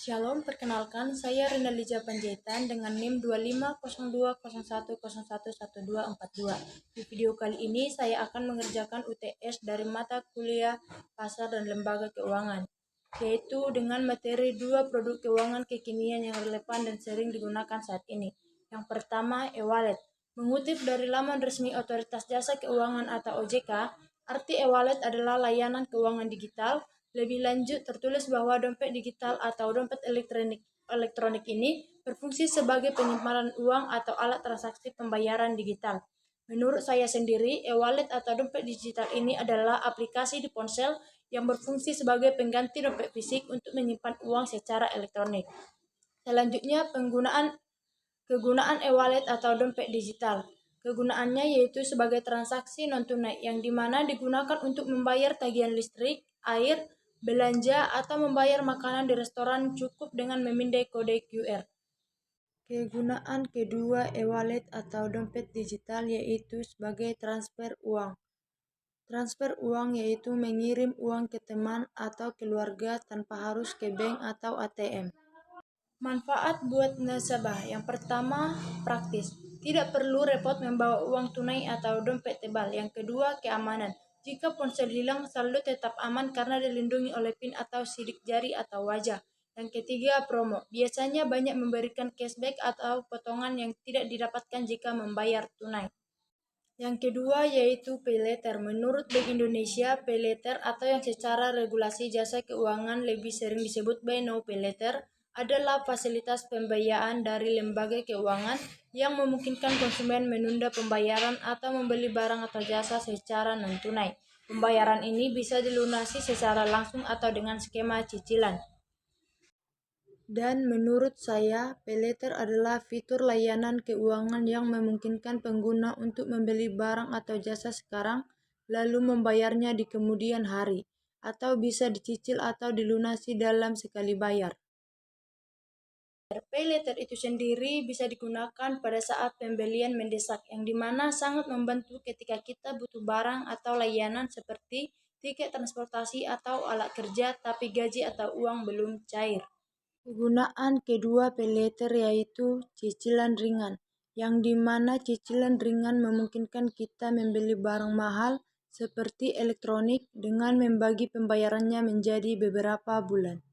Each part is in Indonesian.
Shalom, perkenalkan saya Rinalija Panjaitan dengan NIM 250201011242. Di video kali ini saya akan mengerjakan UTS dari mata kuliah Pasar dan Lembaga Keuangan, yaitu dengan materi 2 produk keuangan kekinian yang relevan dan sering digunakan saat ini. Yang pertama, e-wallet. Mengutip dari laman resmi Otoritas Jasa Keuangan atau OJK, arti e-wallet adalah layanan keuangan digital. Lebih lanjut, tertulis bahwa dompet digital atau dompet elektronik ini berfungsi sebagai penyimpanan uang atau alat transaksi pembayaran digital. Menurut saya sendiri, e-wallet atau dompet digital ini adalah aplikasi di ponsel yang berfungsi sebagai pengganti dompet fisik untuk menyimpan uang secara elektronik. Selanjutnya, kegunaan e-wallet atau dompet digital. Kegunaannya yaitu sebagai transaksi non-tunai yang dimana digunakan untuk membayar tagihan listrik, air, belanja, atau membayar makanan di restoran cukup dengan memindai kode QR. Kegunaan kedua e-wallet atau dompet digital yaitu sebagai transfer uang. Transfer uang yaitu mengirim uang ke teman atau keluarga tanpa harus ke bank atau ATM. Manfaat buat nasabah. Yang pertama, praktis. Tidak perlu repot membawa uang tunai atau dompet tebal. Yang kedua, keamanan. Jika ponsel hilang, saldo tetap aman karena dilindungi oleh PIN atau sidik jari atau wajah. Yang ketiga, promo. Biasanya banyak memberikan cashback atau potongan yang tidak didapatkan jika membayar tunai. Yang kedua yaitu paylater. Menurut Bank Indonesia, paylater atau yang secara regulasi jasa keuangan lebih sering disebut buy now pay later adalah fasilitas pembayaran dari lembaga keuangan yang memungkinkan konsumen menunda pembayaran atau membeli barang atau jasa secara non-tunai. Pembayaran ini bisa dilunasi secara langsung atau dengan skema cicilan. Dan menurut saya, paylater adalah fitur layanan keuangan yang memungkinkan pengguna untuk membeli barang atau jasa sekarang, lalu membayarnya di kemudian hari, atau bisa dicicil atau dilunasi dalam sekali bayar. Paylater itu sendiri bisa digunakan pada saat pembelian mendesak, yang dimana sangat membantu ketika kita butuh barang atau layanan seperti tiket transportasi atau alat kerja, tapi gaji atau uang belum cair. Kegunaan kedua paylater yaitu cicilan ringan, yang dimana cicilan ringan memungkinkan kita membeli barang mahal seperti elektronik dengan membagi pembayarannya menjadi beberapa bulan.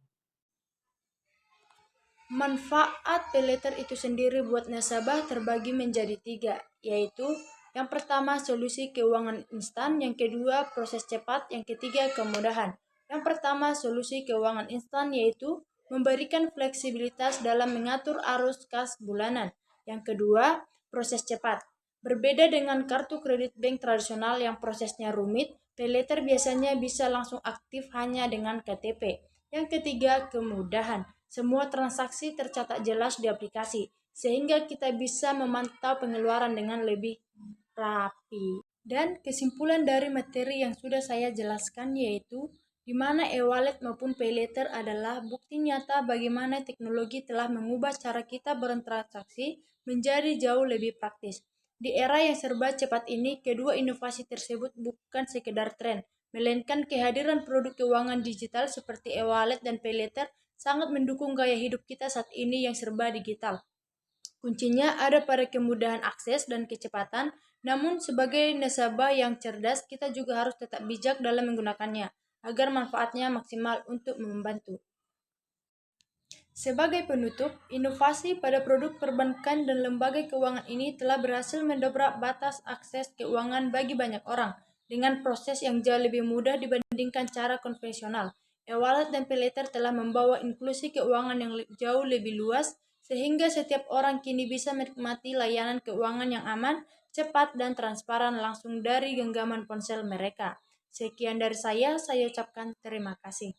Manfaat paylater itu sendiri buat nasabah terbagi menjadi 3, yaitu yang pertama solusi keuangan instan, yang kedua proses cepat, yang ketiga kemudahan. Yang pertama solusi keuangan instan yaitu memberikan fleksibilitas dalam mengatur arus kas bulanan. Yang kedua, proses cepat. Berbeda dengan kartu kredit bank tradisional yang prosesnya rumit, paylater biasanya bisa langsung aktif hanya dengan KTP. Yang ketiga, kemudahan. Semua transaksi tercatat jelas di aplikasi, sehingga kita bisa memantau pengeluaran dengan lebih rapi. Dan kesimpulan dari materi yang sudah saya jelaskan yaitu di mana e-wallet maupun paylater adalah bukti nyata bagaimana teknologi telah mengubah cara kita bertransaksi menjadi jauh lebih praktis. Di era yang serba cepat ini, kedua inovasi tersebut bukan sekedar tren, melainkan kehadiran produk keuangan digital seperti e-wallet dan paylater sangat mendukung gaya hidup kita saat ini yang serba digital. Kuncinya ada pada kemudahan akses dan kecepatan, namun sebagai nasabah yang cerdas, kita juga harus tetap bijak dalam menggunakannya, agar manfaatnya maksimal untuk membantu. Sebagai penutup, inovasi pada produk perbankan dan lembaga keuangan ini telah berhasil mendobrak batas akses keuangan bagi banyak orang, dengan proses yang jauh lebih mudah dibandingkan cara konvensional. E-wallet dan paylater telah membawa inklusi keuangan yang jauh lebih luas, sehingga setiap orang kini bisa menikmati layanan keuangan yang aman, cepat, dan transparan langsung dari genggaman ponsel mereka. Sekian dari saya ucapkan terima kasih.